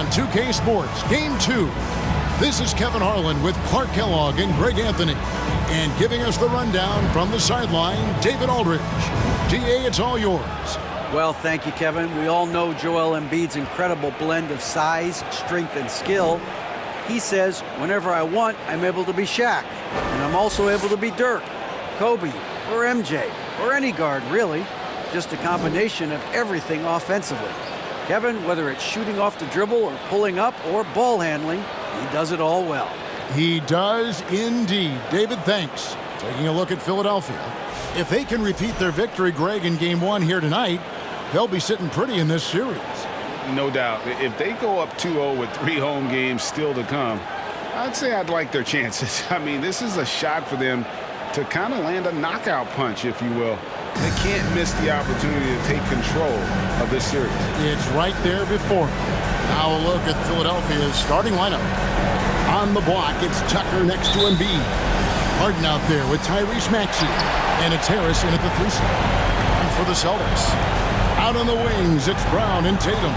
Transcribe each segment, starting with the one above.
on 2K Sports, Game 2. This is Kevin Harlan with Clark Kellogg and Greg Anthony. And giving us the rundown from the sideline, David Aldridge. DA, it's all yours. Well, thank you, Kevin. We all know Joel Embiid's incredible blend of size, strength, and skill. He says, whenever I want, I'm able to be Shaq. And I'm also able to be Dirk, Kobe, or MJ, or any guard, really. Just a combination of everything offensively. Kevin, whether it's shooting off the dribble or pulling up or ball handling, he does it all well. He does indeed. David, thanks. Taking a look at Philadelphia. If they can repeat their victory, Greg, in Game 1 here tonight, they'll be sitting pretty in this series. No doubt. If they go up 2-0 with 3 home games still to come, I'd say I'd like their chances. I mean, this is a shot for them to kind of land a knockout punch, if you will. They can't miss the opportunity to take control of this series. It's right there before. Now a look at Philadelphia's starting lineup. On the block, it's Tucker next to Embiid. Harden out there with Tyrese Maxey. And it's Harris in at the 3 slot. And for the Celtics, out on the wings, it's Brown and Tatum.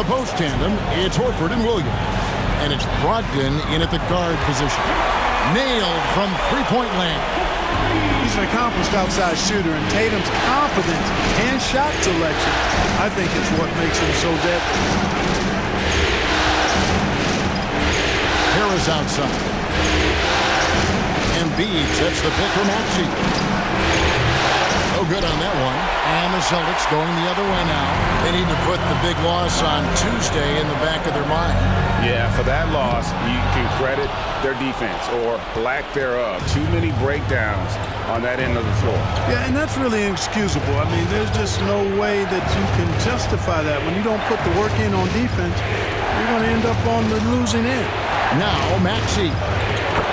The post tandem, it's Horford and Williams. And it's Brogdon in at the guard position. Nailed from three-point land. He's an accomplished outside shooter, and Tatum's confidence and shot selection, I think, is what makes him so deadly. Harris outside. Embiid sets the pick for Maxey. No good on that one. And the Celtics going the other way now. They need to put the big loss on Tuesday in the back of their mind. Yeah, for that loss, you can credit their defense or lack thereof. Too many breakdowns on that end of the floor. Yeah, and that's really inexcusable. I mean, there's just no way that you can justify that. When you don't put the work in on defense, you're going to end up on the losing end. Now Maxey,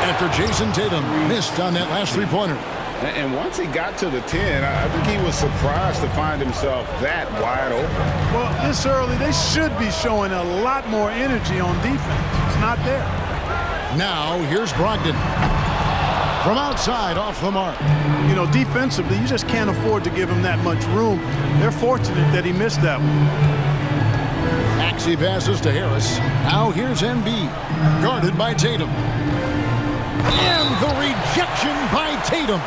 after Jason Tatum missed on that last three-pointer. And once he got to the 10, I think he was surprised to find himself that wide open. Well, this early, they should be showing a lot more energy on defense. It's not there. Now, here's Brogdon. From outside, off the mark. You know, defensively, you just can't afford to give him that much room. They're fortunate that he missed that one. Maxey passes to Harris. Now here's Embiid, guarded by Tatum. And the rejection by Tatum.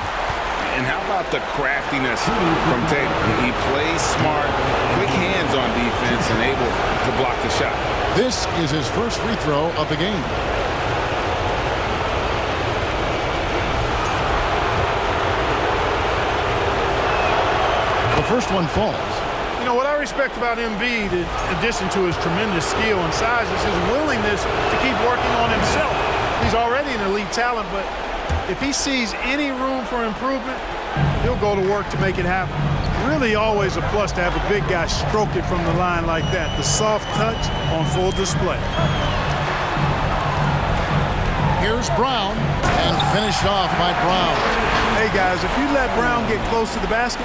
And how about the craftiness from Tatum? He plays smart, quick hands on defense, and able to block the shot. This is his first free throw of the game. The first one falls. You know, what I respect about Embiid, in addition to his tremendous skill and size, is his willingness to keep working on himself. He's already an elite talent, but if he sees any room for improvement, he'll go to work to make it happen. Really always a plus to have a big guy stroke it from the line like that. The soft touch on full display. Here's Brown, and finished off by Brown. Hey, guys, if you let Brown get close to the basket,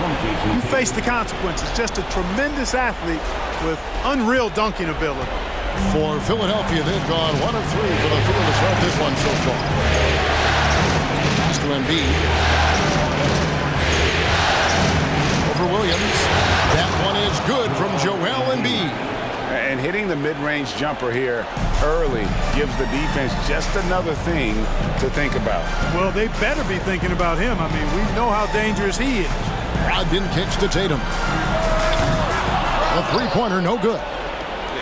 you face the consequences. Just a tremendous athlete with unreal dunking ability. For Philadelphia, they've gone 1 of 3 for the field to start this one so far. Pass to Embiid. Over Williams. That one is good from Joel Embiid. And hitting the mid-range jumper here early gives the defense just another thing to think about. Well, they better be thinking about him. I mean, we know how dangerous he is. Brogdon kicks to Tatum. A three-pointer, no good.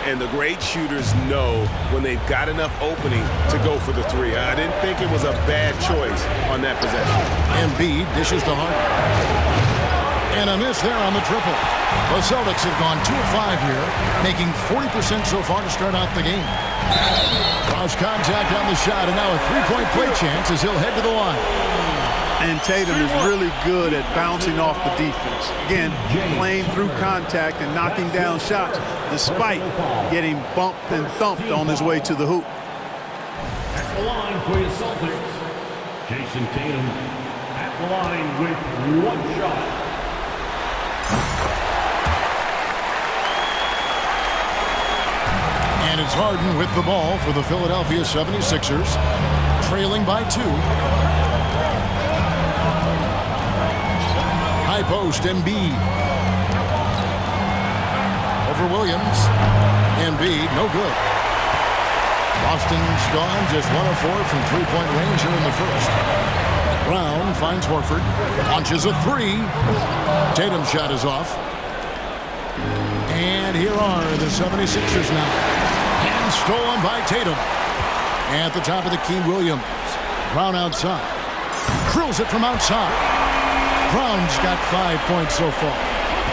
And the great shooters know when they've got enough opening to go for the three. I didn't think it was a bad choice on that possession. Embiid dishes to Harden. And a miss there on the triple. The Celtics have gone 2 of 5 here, making 40% so far to start out the game. Cross contact on the shot, and now a three-point play chance as he'll head to the line. And Tatum is really good at bouncing off the defense. Again, playing through contact and knocking down shots, despite getting bumped and thumped on his way to the hoop. At the line for your Celtics, Jason Tatum at the line with 1 shot. And it's Harden with the ball for the Philadelphia 76ers, trailing by 2. High post, Embiid. for Williams. Embiid, no good. Boston's gone just 1 of 4 from three-point range here in the first. Brown finds Horford. Launches a three. Tatum's shot is off. And here are the 76ers now. And stolen by Tatum. At the top of the key, Williams. Brown outside. Drills it from outside. Brown's got 5 points so far.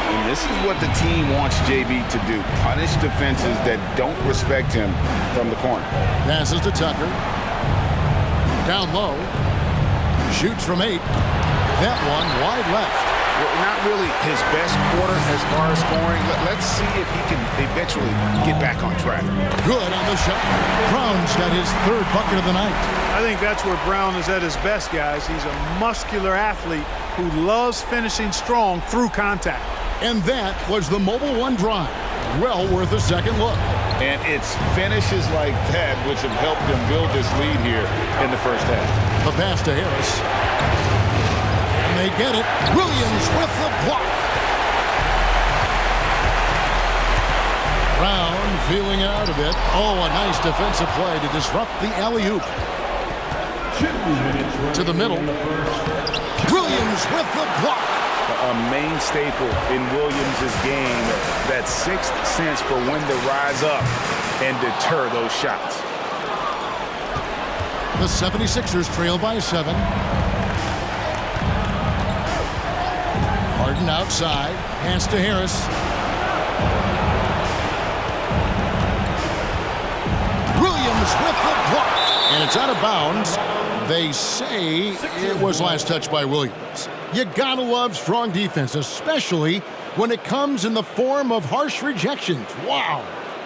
And this is what the team wants JB to do. Punish defenses that don't respect him from the corner. Passes to Tucker. Down low. Shoots from 8. That one wide left. Well, not really his best quarter as far as scoring. Let's see if he can eventually get back on track. Good on the shot. Brown's got his 3rd bucket of the night. I think that's where Brown is at his best, guys. He's a muscular athlete who loves finishing strong through contact. And that was the Mobile One drive. Well worth a second look. And it's finishes like that which have helped them build this lead here in the first half. The pass to Harris. And they get it. Williams with the block. Brown feeling it out a bit. Oh, a nice defensive play to disrupt the alley-oop. To the middle. Williams with the block. A main staple in Williams' game, that 6th sense for when to rise up and deter those shots. The 76ers trail by 7. Harden outside. Pass to Harris. Williams with the block. And it's out of bounds. They say it was last touched by Williams. You gotta love strong defense, especially when it comes in the form of harsh rejections. Wow.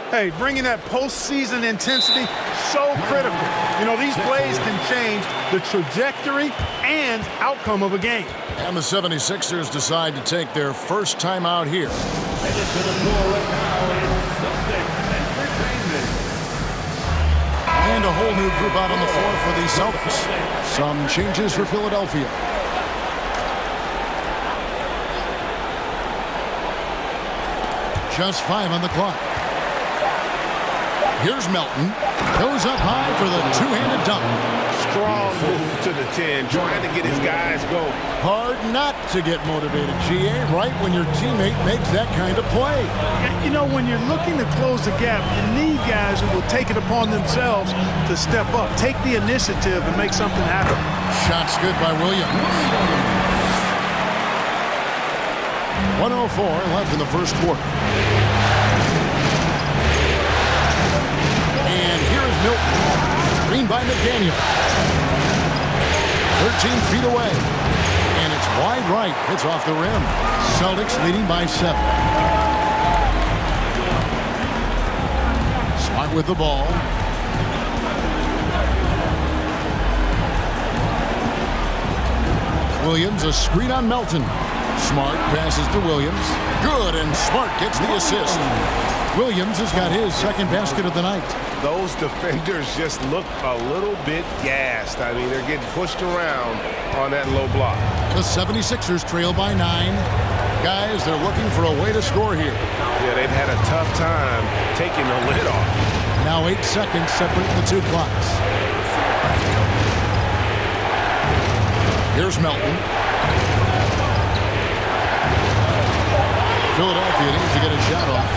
Hey, bringing that postseason intensity, so critical. You know, these plays can change the trajectory and outcome of a game. And the 76ers decide to take their first time out here. Headed to the floor right now is Celtics Entertainment. And a whole new group out on the floor for the Celtics. Some changes for Philadelphia. Just 5 on the clock. Here's Melton. Goes up high for the two-handed dunk. Strong move to the 10, trying to get his guys going. Hard not to get motivated, GA, right when your teammate makes that kind of play. You know, when you're looking to close the gap, you need guys who will take it upon themselves to step up, take the initiative, and make something happen. Shot's good by Williams. 1:04 left in the first quarter. And here is Milton. Screen by McDaniel. 13 feet away. And it's wide right. It's off the rim. Celtics leading by 7. Smart with the ball. Williams, a screen on Melton. Smart passes to Williams. Good, and Smart gets the assist. Williams has got his 2nd basket of the night. Those defenders just look a little bit gassed. I mean, they're getting pushed around on that low block. The 76ers trail by 9. Guys, they're looking for a way to score here. Yeah, they've had a tough time taking the lid off. Now 8 seconds separate the 2 clocks. Here's Melton. Philadelphia needs to get a shot off.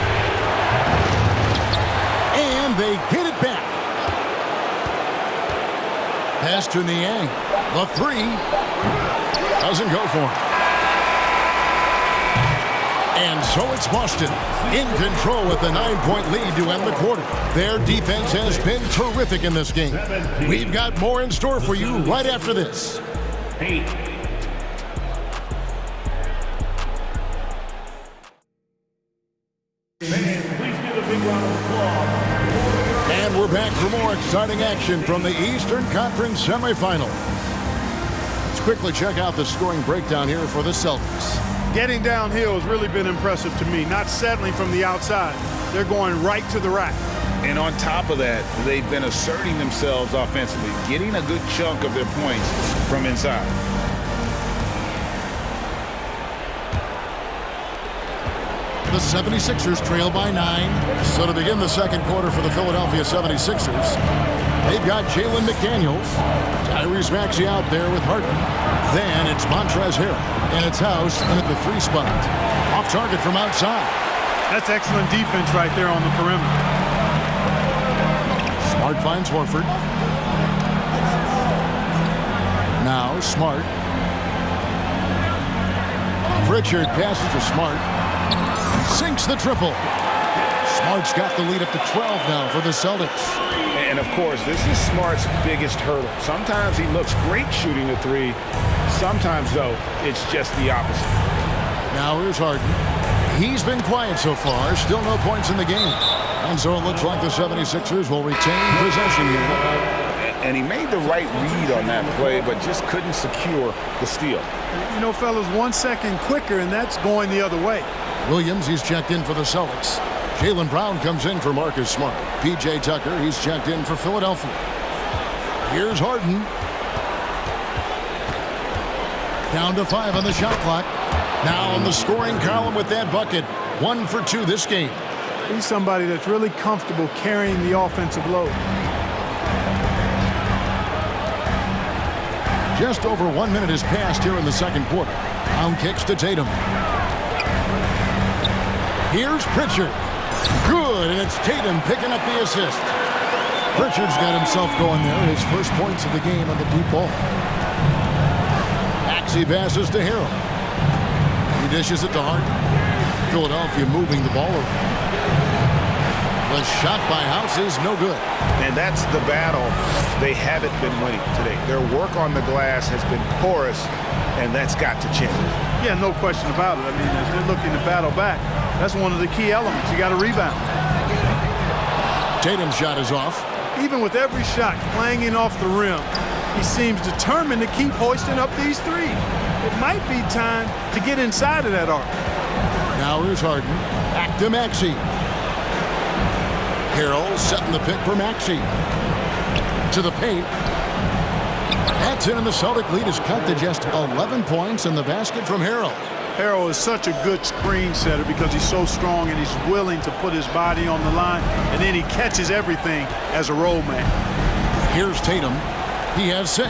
And they get it back. Pass to Niang. The 3 doesn't go for him. And so it's Boston in control with a 9-point lead to end the quarter. Their defense has been terrific in this game. We've got more in store for you right after this. 8. And we're back for more exciting action from the Eastern Conference semifinal. Let's quickly check out the scoring breakdown here for the Celtics. Getting downhill has really been impressive to me, not settling from the outside. They're going right to the rack. And on top of that, they've been asserting themselves offensively, getting a good chunk of their points from inside. The 76ers trail by 9. So to begin the second quarter for the Philadelphia 76ers, they've got Jalen McDaniels, Tyrese Maxey out there with Harden. Then it's Montrezl Harrell, and it's House in at the 3 spot. Off target from outside. That's excellent defense right there on the perimeter. Smart finds Horford. Now Smart. Pritchard passes to Smart. Sinks the triple. Smart's got the lead up to 12 now for the Celtics. And, of course, this is Smart's biggest hurdle. Sometimes he looks great shooting the 3. Sometimes, though, it's just the opposite. Now here's Harden. He's been quiet so far. Still no points in the game. And so it looks like the 76ers will retain possession here. And he made the right read on that play, but just couldn't secure the steal. You know, fellas, 1 second quicker, and that's going the other way. Williams, he's checked in for the Celtics. Jaylen Brown comes in for Marcus Smart. P.J. Tucker, he's checked in for Philadelphia. Here's Harden. Down to 5 on the shot clock. Now on the scoring column with that bucket. 1 for 2 this game. He's somebody that's really comfortable carrying the offensive load. Just over 1 minute has passed here in the second quarter. Brown kicks to Tatum. Here's Pritchard. Good, and it's Tatum picking up the assist. Pritchard's got himself going there. His first points of the game on the deep ball. Maxey passes to Harrell. He dishes it to Harden. Philadelphia moving the ball around. The shot by House is no good. And that's the battle they haven't been winning today. Their work on the glass has been porous, and that's got to change. Yeah, no question about it. I mean, as they're looking to battle back, that's one of the key elements. You got to rebound. Tatum's shot is off. Even with every shot clanging off the rim, he seems determined to keep hoisting up these 3. It might be time to get inside of that arc. Now here's Harden. Back to Maxey. Harrell setting the pick for Maxey. To the paint. That's in, and the Celtic lead is cut to just 11 points in the basket from Harrell. Harrell is such a good screen setter because he's so strong and he's willing to put his body on the line, and then he catches everything as a roll man. Here's Tatum. He has 6.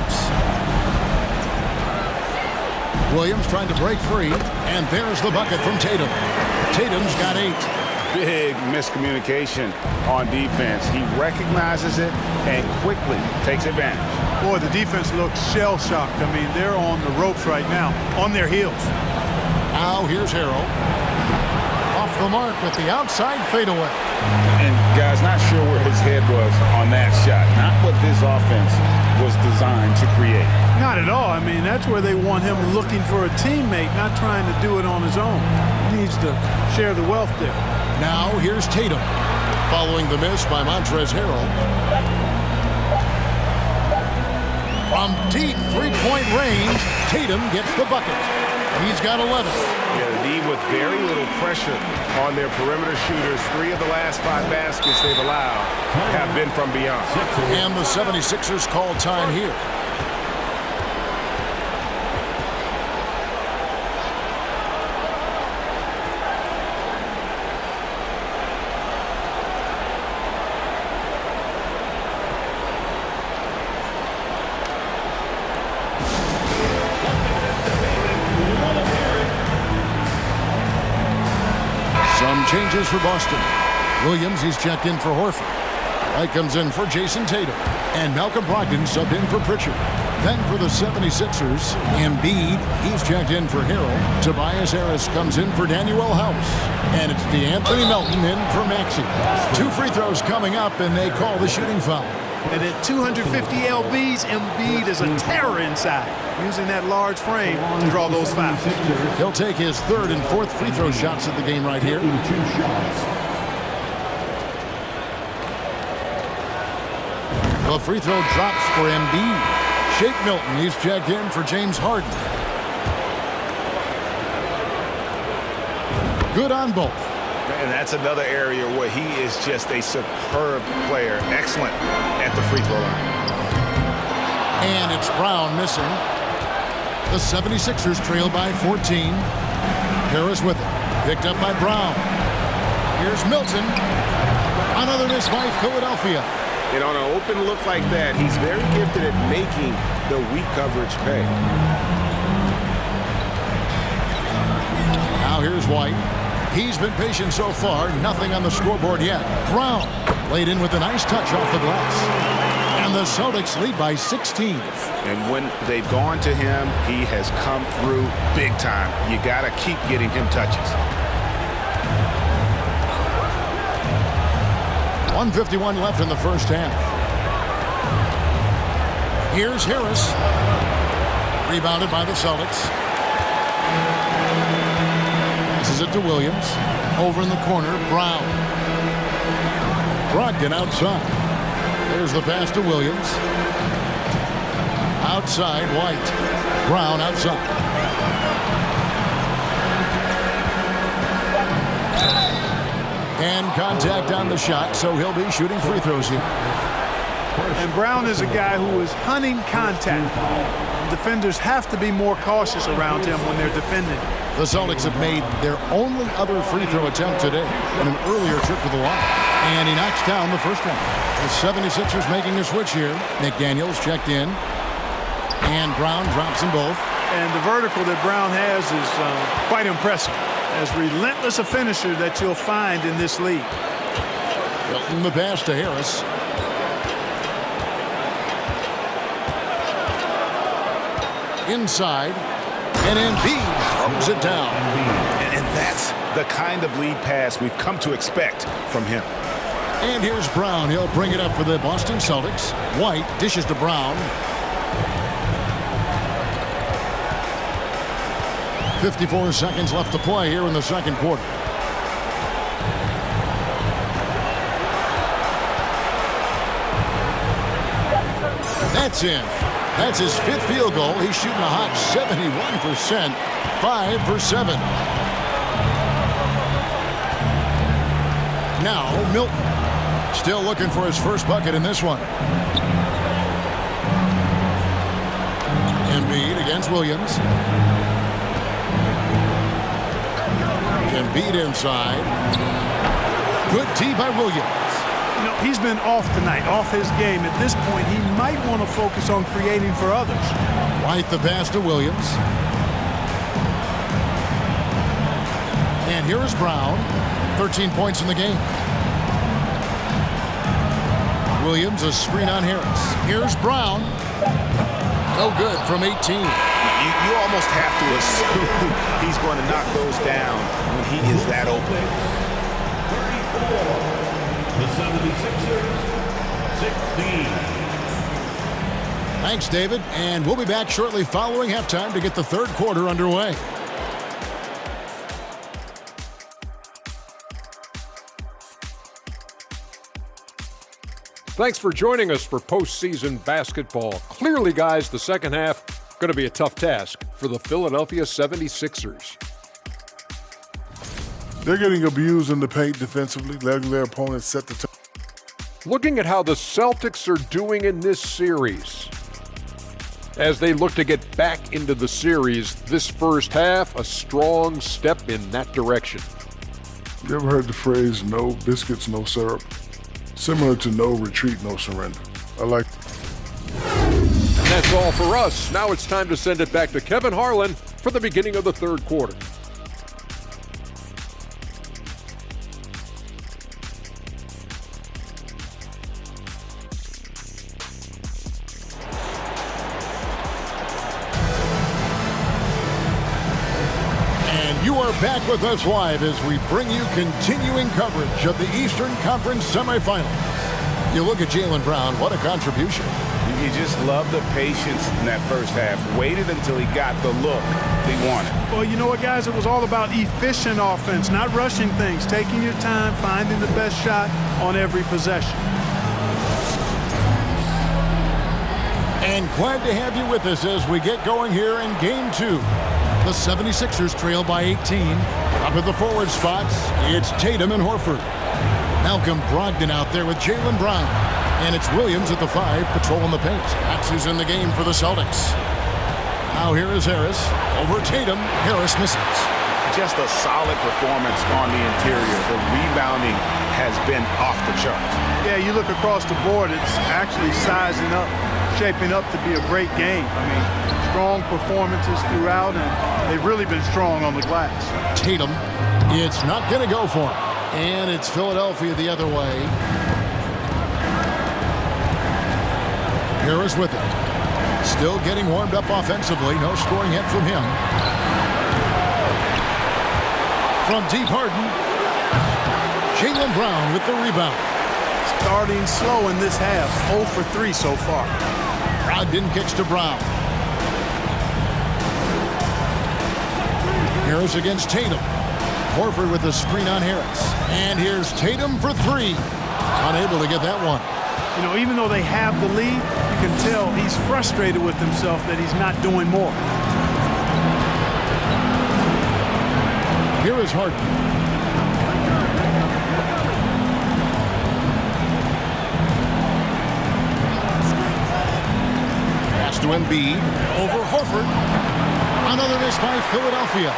Williams trying to break free, and there's the bucket from Tatum. Tatum's got 8. Big miscommunication on defense. He recognizes it and quickly takes advantage. Boy, the defense looks shell-shocked. I mean, they're on the ropes right now, on their heels. Now here's Harrell. Off the mark with the outside fadeaway. And, guys, not sure where his head was on that shot. Not what this offense was designed to create. Not at all. I mean, that's where they want him looking for a teammate, not trying to do it on his own. He needs to share the wealth there. Now here's Tatum. Following the miss by Montrezl Harrell. From deep three-point range, Tatum gets the bucket. He's got 11. Yeah, the D with very little pressure on their perimeter shooters. 3 of the last 5 baskets they've allowed have been from beyond. And the 76ers call time here. Some changes for Boston. Williams, he's checked in for Horford. Wright comes in for Jason Tatum. And Malcolm Brogdon subbed in for Pritchard. Then for the 76ers, Embiid, he's checked in for Harrell. Tobias Harris comes in for Danuel House. And it's DeAnthony Melton in for Maxey. 2 free throws coming up, and they call the shooting foul. And at 250 lbs, Embiid is a terror inside, using that large frame to draw those fouls. He'll take his 3rd and 4th free throw shots of the game right here. The free throw drops for Embiid. Shake Milton, he's checked in for James Harden. Good on both. And that's another area where he is just a superb player. Excellent at the free throw line. And it's Brown missing. The 76ers trail by 14. Harris with it. Picked up by Brown. Here's Milton. Another miss by Philadelphia. And on an open look like that, he's very gifted at making the weak coverage pay. Now here's White. He's been patient so far. Nothing on the scoreboard yet. Brown laid in with a nice touch off the glass. And the Celtics lead by 16. And when they've gone to him, he has come through big time. You got to keep getting him touches. 1:51 left in the first half. Here's Harris. Rebounded by the Celtics. Passes it to Williams. Over in the corner, Brown. Brogdon outside. There's the pass to Williams. Outside, White. Brown outside. And contact on the shot, so he'll be shooting free throws here. And Brown is a guy who is hunting contact. Defenders have to be more cautious around him when they're defending. The Celtics have made their only other free throw attempt today on an earlier trip to the line. And he knocks down the first one. The 76ers making a switch here. McDaniels checked in. And Brown drops them both. And the vertical that Brown has is quite impressive. As relentless a finisher that you'll find in this league. Hilton the pass to Harris. Inside. And Embiid throws it down. And that's the kind of lead pass we've come to expect from him. And here's Brown. He'll bring it up for the Boston Celtics. White dishes to Brown. 54 seconds left to play here in the second quarter. That's in. That's his fifth field goal. He's shooting a hot 71%. 5 for 7. Now Milton. Still looking for his first bucket in this one. Embiid against Williams. Embiid inside. Good tee by Williams. You know, he's been off tonight, off his game. At this point, he might want to focus on creating for others. White the pass to Williams. And here's Brown. 13 points in the game. Williams, a screen on Harris. Here's Brown. No good from 18. You almost have to assume he's going to knock those down when he is that open. 34. The 76ers, 16. Thanks, David. And we'll be back shortly following halftime to get the third quarter underway. Thanks for joining us for postseason basketball. Clearly, guys, the second half going to be a tough task for the Philadelphia 76ers. They're getting abused in the paint defensively, letting their opponents set the tone. Looking at how the Celtics are doing in this series. As they look to get back into the series, this first half, a strong step in that direction. You ever heard the phrase, no biscuits, no syrup? Similar to no retreat, no surrender. I like. And that's all for us. Now it's time to send it back to Kevin Harlan for the beginning of the third quarter. You are back with us live as we bring you continuing coverage of the Eastern Conference semifinals. You look at Jaylen Brown, what a contribution. You just love the patience in that first half. Waited until he got the look he wanted. Well, you know what, guys? It was all about efficient offense, not rushing things, taking your time, finding the best shot on every possession. And glad to have you with us as we get going here in Game 2. The 76ers trail by 18. Up at the forward spots, it's Tatum and Horford. Malcolm Brogdon out there with Jaylen Brown. And it's Williams at the 5, patrolling the paint. That's who's in the game for the Celtics. Now here is Harris. Over Tatum. Harris misses. just a solid performance on the interior. The rebounding has been off the charts. Yeah, you look across the board, it's actually sizing up, shaping up to be a great game. I mean, strong performances throughout, and they've really been strong on the glass. Tatum, it's not going to go for him. And it's Philadelphia the other way. Harris with it. Still getting warmed up offensively. No scoring yet from him. From deep, Harden. Jaylen Brown with the rebound. Starting slow in this half. 0 for 3 so far. Brogdon kicks to Brown. Harris against Tatum. Horford with the screen on Harris. And here's Tatum for 3. Unable to get that one. You know, even though they have the lead, you can tell he's frustrated with himself that he's not doing more. Here is Harden. Pass to Embiid. Over Horford. Another miss by Philadelphia.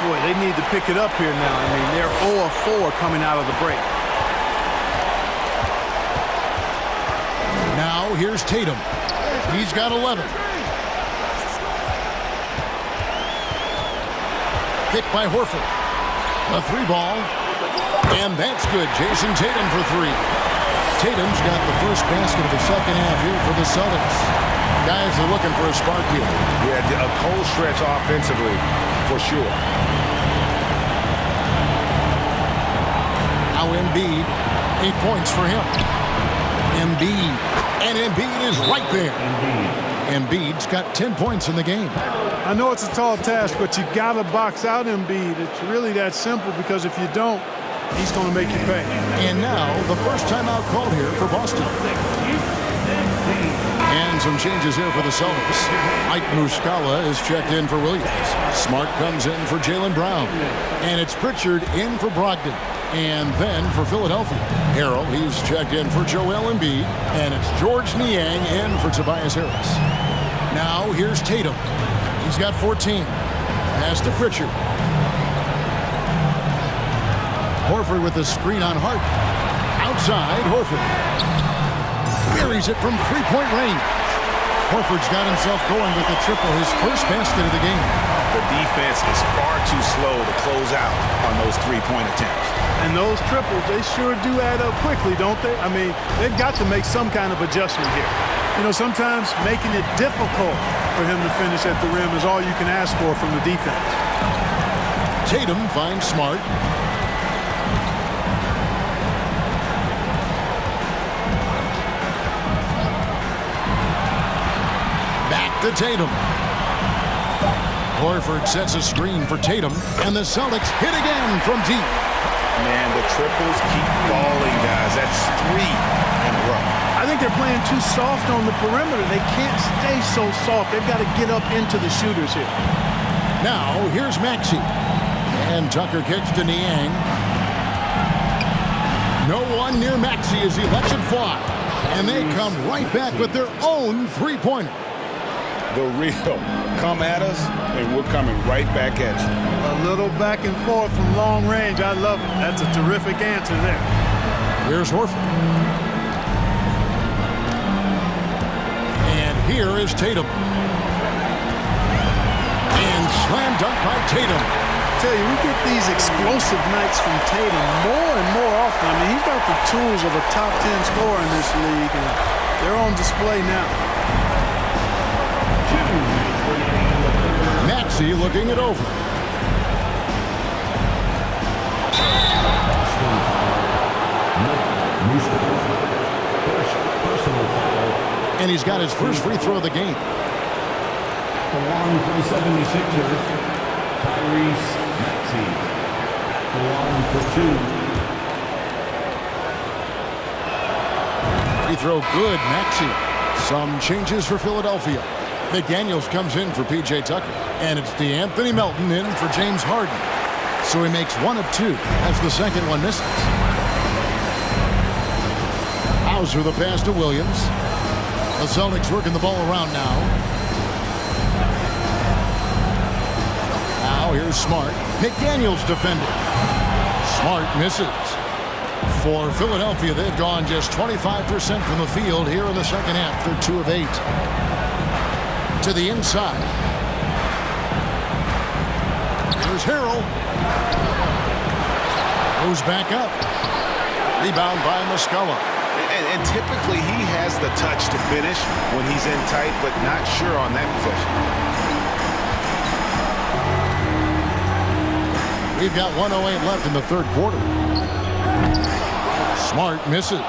Boy, they need to pick it up here now. I mean, they're 0 of 4 coming out of the break. Now here's Tatum. He's got 11. Picked by Horford. A 3 ball. And that's good. Jason Tatum for 3. Tatum's got the first basket of the second half here for the Celtics. Guys are looking for a spark here. Yeah, a cold stretch offensively, for sure. Now Embiid, 8 points for him. Embiid, and Embiid is right there. Embiid's got 10 points in the game. I know it's a tall task, but you got to box out Embiid. It's really that simple, because if you don't, he's going to make you pay. And now the first timeout called here for Boston. And some changes here for the Celtics. Mike Muscala is checked in for Williams. Smart comes in for Jaylen Brown. And it's Pritchard in for Brogdon. And then for Philadelphia, Harrell, he's checked in for Joel Embiid. And it's George Niang in for Tobias Harris. Now here's Tatum. He's got 14. Pass to Pritchard. Horford with the screen on Hart. Outside, Horford. Buries it from three-point range. Horford's got himself going with the triple, his first basket of the game. The defense is far too slow to close out on those three-point attempts. And those triples, they sure do add up quickly, don't they? I mean, they've got to make some kind of adjustment here. You know, sometimes making it difficult for him to finish at the rim is all you can ask for from the defense. Tatum finds Smart. Back to Tatum. Horford sets a screen for Tatum, and the Celtics hit again from deep. Man, the triples keep falling, guys. That's 3 in a row. I think they're playing too soft on the perimeter. They can't stay so soft. They've got to get up into the shooters here. Now, here's Maxey. And Tucker kicks to Niang. No one near Maxey as he lets it fly. And they come right back with their own three-pointer. The real come at us, and we're coming right back at you. A little back and forth from long range. I love it. That's a terrific answer there. Here's Horford. And here is Tatum. And slam dunk by Tatum. I tell you, we get these explosive nights from Tatum more and more often. I mean, he's got the tools of a top 10 scorer in this league, and they're on display now. Maxey looking it over. And he's got his first free throw of the game. The one for the 76ers, Tyrese Maxey. The one for 2. Free throw good, Maxey. Some changes for Philadelphia. McDaniels comes in for P.J. Tucker. And it's DeAnthony Melton in for James Harden. So he makes 1 of 2 as the second one misses. Hauser the pass to Williams. The Celtics working the ball around now. Now here's Smart. McDaniels defending. Smart misses. For Philadelphia, they've gone just 25% from the field here in the second half. They're 2 of 8. To the inside. Here's Harrell. Goes back up. Rebound by Muscala. And typically he has the touch to finish when he's in tight, but not sure on that possession. We've got 1:08 left in the third quarter. Smart misses.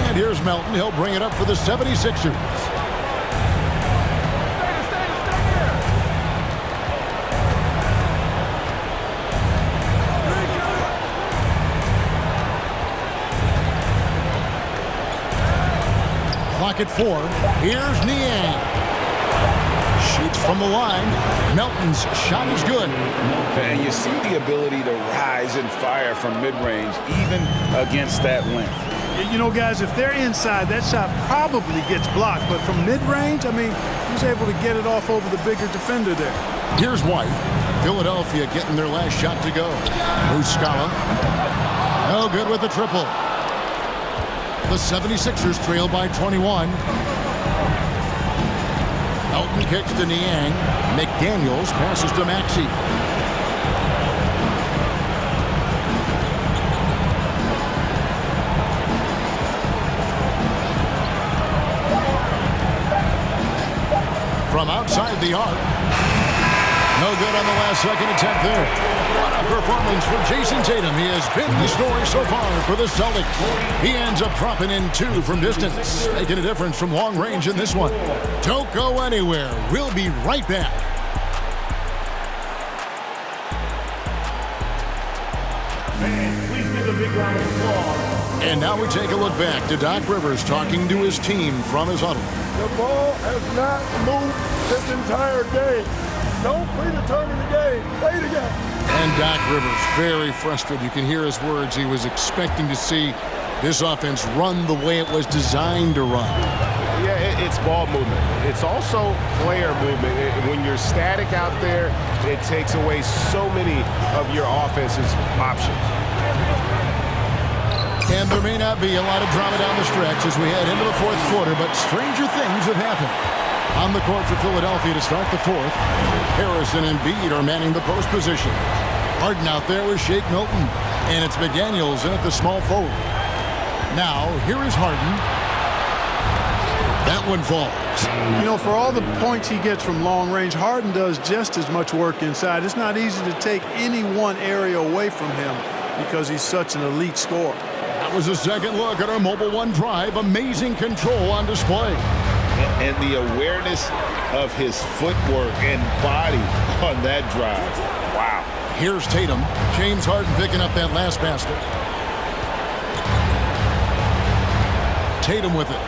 And here's Melton. He'll bring it up for the 76ers. Clock at 4. Here's Niang. Shoots from the line. Melton's shot is good. And you see the ability to rise and fire from mid-range, even against that length. You know, guys, if they're inside, that shot probably gets blocked. But from mid-range, I mean, he was able to get it off over the bigger defender there. Here's White. Philadelphia getting their last shot to go. Muscala. No good with the triple. The 76ers trail by 21. Melton kicks to Niang. McDaniels passes to Maxey. From outside the arc. No good on the last second attempt there. What a performance for Jason Tatum. He has been the story so far for the Celtics. He ends up dropping in 2 from distance, making a difference from long range in this one. Don't go anywhere. We'll be right back. Fans, please give a big round of applause. And now we take a look back to Doc Rivers talking to his team from his huddle. The ball has not moved this entire game. Don't predetermine the game. Play the game. And Doc Rivers, very frustrated. You can hear his words. He was expecting to see this offense run the way it was designed to run. Yeah, it's ball movement. It's also player movement. When you're static out there, it takes away so many of your offense's options. And there may not be a lot of drama down the stretch as we head into the fourth quarter, but stranger things have happened. On the court for Philadelphia to start the fourth, Harrison and Embiid are manning the post position. Harden out there with Shake Milton, and it's McDaniels in at the small forward. Now, here is Harden. That one falls. You know, for all the points he gets from long range, Harden does just as much work inside. It's not easy to take any one area away from him because he's such an elite scorer. That was a second look at our Mobile One drive. Amazing control on display. And the awareness of his footwork and body on that drive. Wow. Here's Tatum. James Harden picking up that last basket. Tatum with it.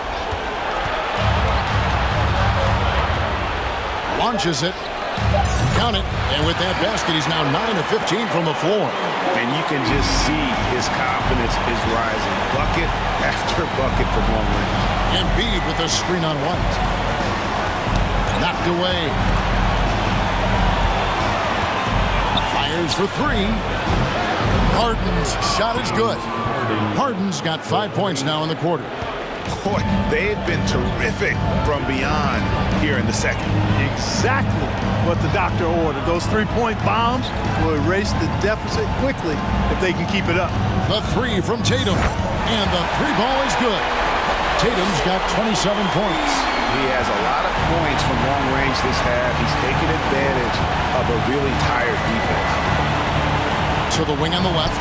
Launches it. Count it. And with that basket, he's now 9 of 15 from the floor. And you can just see his confidence is rising. Bucket after bucket from long range. Embiid with a screen on White. Knocked away. Fires for 3. Harden's shot is good. Harden's got 5 points now in the quarter. Boy, they've been terrific from beyond here in the second. Exactly what the doctor ordered. Those 3-point bombs will erase the deficit quickly if they can keep it up. The 3 from Tatum. And the 3 ball is good. Tatum's got 27 points. He has a lot of points from long range this half. He's taken advantage of a really tired defense. To the wing on the left.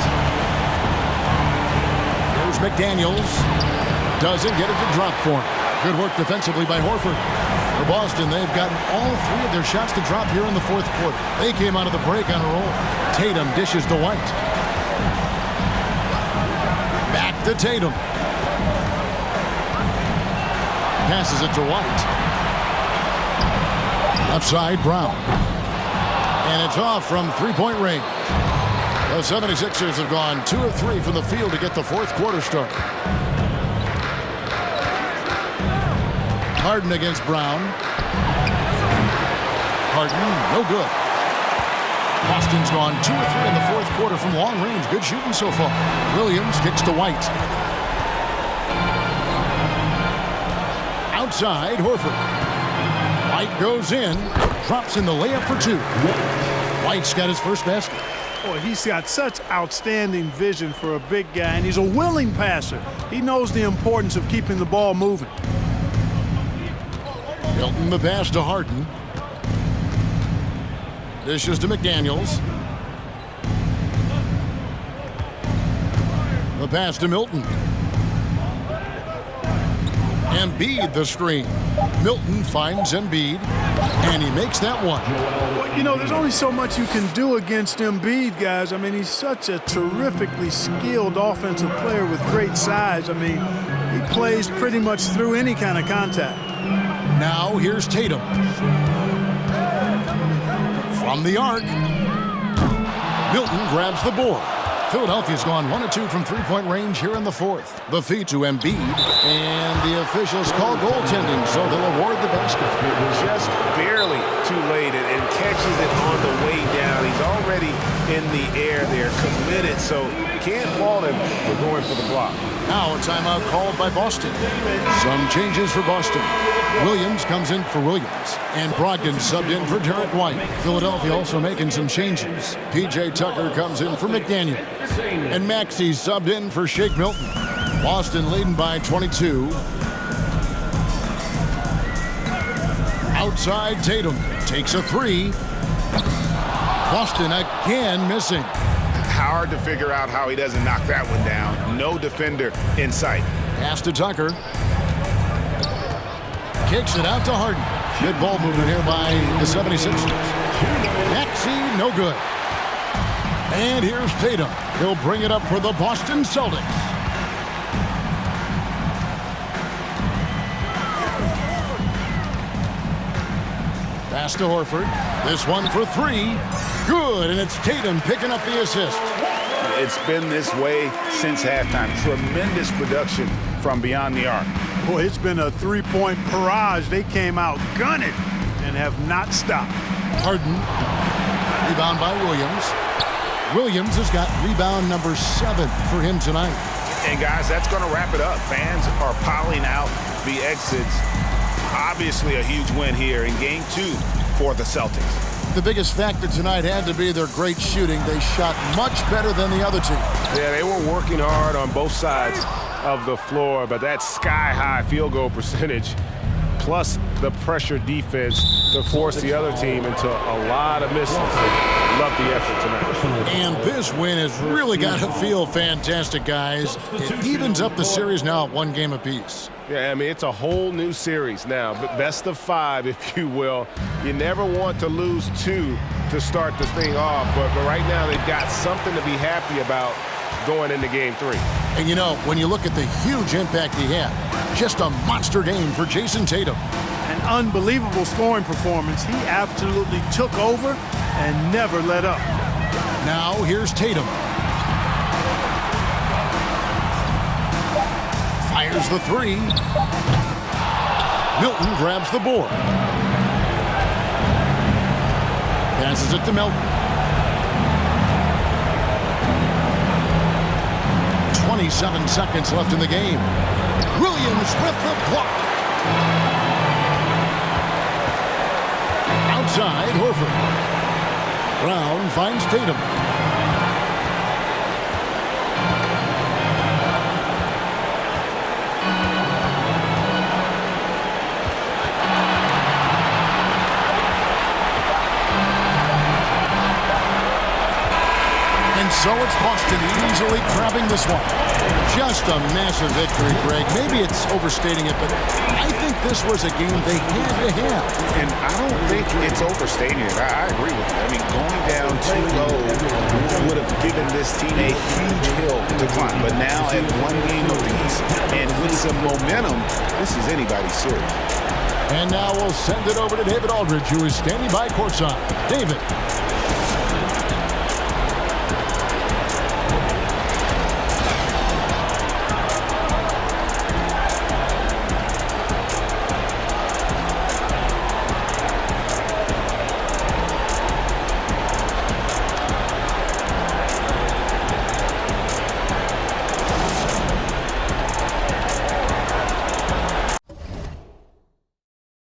Here's McDaniels. Doesn't get it to drop for him. Good work defensively by Horford. For Boston, they've gotten all 3 of their shots to drop here in the fourth quarter. They came out of the break on a roll. Tatum dishes to White. Back to Tatum. Passes it to White. Left side, Brown. And it's off from 3-point range. The 76ers have gone 2 of 3 from the field to get the fourth quarter started. Harden against Brown. Harden, no good. Boston's gone 2 or 3 in the fourth quarter from long range. Good shooting so far. Williams kicks to White. Outside, Horford. White goes in, drops in the layup for 2. White's got his first basket. Boy, he's got such outstanding vision for a big guy, and he's a willing passer. He knows the importance of keeping the ball moving. Milton the pass to Harden. Dishes to McDaniels. The pass to Milton. Embiid the screen. Milton finds Embiid, and he makes that one. Well, you know, there's only so much you can do against Embiid, guys. I mean, he's such a terrifically skilled offensive player with great size. I mean, he plays pretty much through any kind of contact. Now here's Tatum. From the arc. Milton grabs the board. Philadelphia's gone 1 of 2 from three-point range here in the fourth. The feed to Embiid, and the officials call goaltending, so they'll award the basket. Just barely too late and catches it on the way down. He's already in the air there, committed, so can't fault him for going for the block. Now a timeout called by Boston. Some changes for Boston. Williams comes in for Williams, and Brogdon subbed in for Derek White. Philadelphia also making some changes. P.J. Tucker comes in for McDaniel, and Maxey subbed in for Shake Milton. Boston leading by 22. Outside, Tatum takes a 3. Boston again missing. Hard to figure out how he doesn't knock that one down. No defender in sight. Pass to Tucker. Kicks it out to Harden. Good ball movement here by the 76ers. Maxey, no good. And here's Tatum. He'll bring it up for the Boston Celtics. Pass to Horford. This one for 3. Good, and it's Tatum picking up the assist. It's been this way since halftime. Tremendous production from beyond the arc. Boy, it's been a three-point barrage. They came out gunning and have not stopped. Harden, rebound by Williams. Williams has got rebound number 7 for him tonight. And guys, that's going to wrap it up. Fans are piling out the exits. Obviously a huge win here in Game 2 for the Celtics. The biggest factor tonight had to be their great shooting. They shot much better than the other team. Yeah, they were working hard on both sides of the floor, but that sky-high field goal percentage plus the pressure defense to force the other team into a lot of misses. Love the effort tonight. And this win has really got to feel fantastic, guys. It evens up the series now at 1 game apiece. Yeah, I mean, it's a whole new series now, but best of 5, if you will. You never want to lose 2 to start this thing off, but right now they've got something to be happy about going into Game 3. And you know, when you look at the huge impact he had, just a monster game for Jason Tatum. An unbelievable scoring performance. He absolutely took over and never let up. Now here's Tatum. Fires the 3. Milton grabs the board. Passes it to Milton. 27 seconds left in the game. Williams with the block. Outside, Horford. Brown finds Tatum. And so it's Boston easily grabbing this one. Just a massive victory, Greg. Maybe it's overstating it, but I think this was a game they had to have. And I don't think it's overstating it. I agree with you. I mean, going down 2-0 would have given this team a huge hill to climb. But now at 1 game apiece and with some momentum, this is anybody's series. And now we'll send it over to David Aldridge, who is standing by courtside. David.